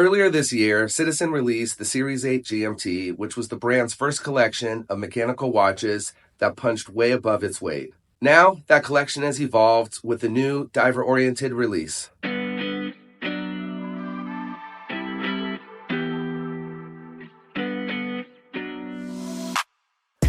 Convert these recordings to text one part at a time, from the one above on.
Earlier this year, Citizen released the Series 8 GMT, which was the brand's first collection of mechanical watches that punched way above its weight. Now, that collection has evolved with a new diver-oriented release.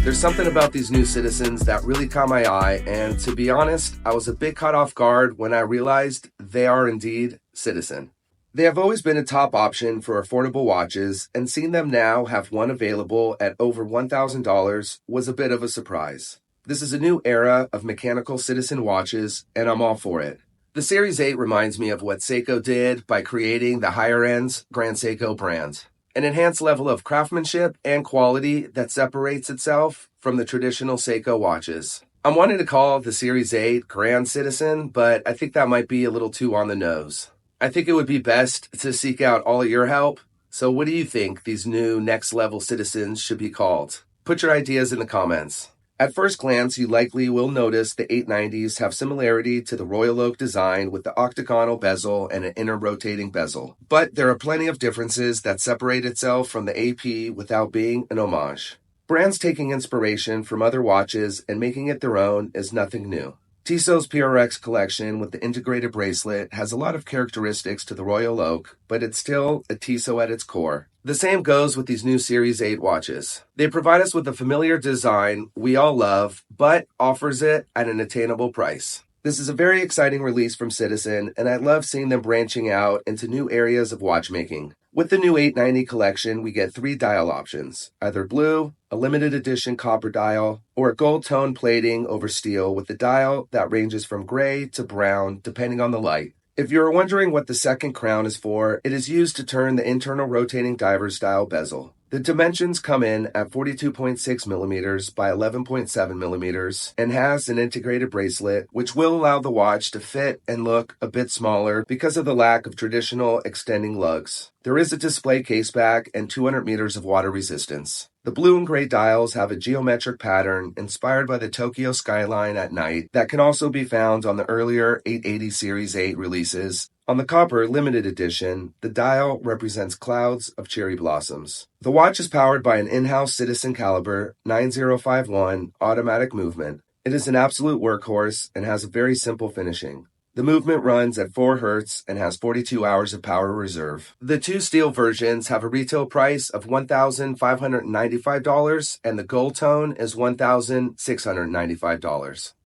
There's something about these new Citizens that really caught my eye, and to be honest, I was a bit caught off guard when I realized they are indeed Citizen. They have always been a top option for affordable watches, and seeing them now have one available at over $1,000 was a bit of a surprise. This is a new era of mechanical Citizen watches, and I'm all for it. The Series 8 reminds me of what Seiko did by creating the higher-end Grand Seiko brand. An enhanced level of craftsmanship and quality that separates itself from the traditional Seiko watches. I'm wanting to call the Series 8 Grand Citizen, but I think that might be a little too on the nose. I think it would be best to seek out all of your help. So what do you think these new next-level Citizens should be called? Put your ideas in the comments. At first glance, you likely will notice the 890s have similarity to the Royal Oak design with the octagonal bezel and an inner rotating bezel. But there are plenty of differences that separate itself from the AP without being an homage. Brands taking inspiration from other watches and making it their own is nothing new. Tissot's PRX collection with the integrated bracelet has a lot of characteristics to the Royal Oak, but it's still a Tissot at its core. The same goes with these new Series 8 watches. They provide us with a familiar design we all love, but offers it at an attainable price. This is a very exciting release from Citizen, and I love seeing them branching out into new areas of watchmaking. With the new 890 collection, we get 3 dial options, either blue, a limited edition copper dial, or a gold tone plating over steel with the dial that ranges from gray to brown depending on the light. If you're wondering what the second crown is for, it is used to turn the internal rotating diver's style bezel. The dimensions come in at 42.6 millimeters by 11.7 millimeters and has an integrated bracelet, which will allow the watch to fit and look a bit smaller because of the lack of traditional extending lugs. There is a display caseback and 200 meters of water resistance. The blue and gray dials have a geometric pattern inspired by the Tokyo skyline at night that can also be found on the earlier 880 Series 8 releases. On the copper limited edition, the dial represents clouds of cherry blossoms. The watch is powered by an in-house Citizen caliber 9051 automatic movement. It is an absolute workhorse and has a very simple finishing. The movement runs at 4 Hz and has 42 hours of power reserve. The 2 steel versions have a retail price of $1,595 and the gold tone is $1,695.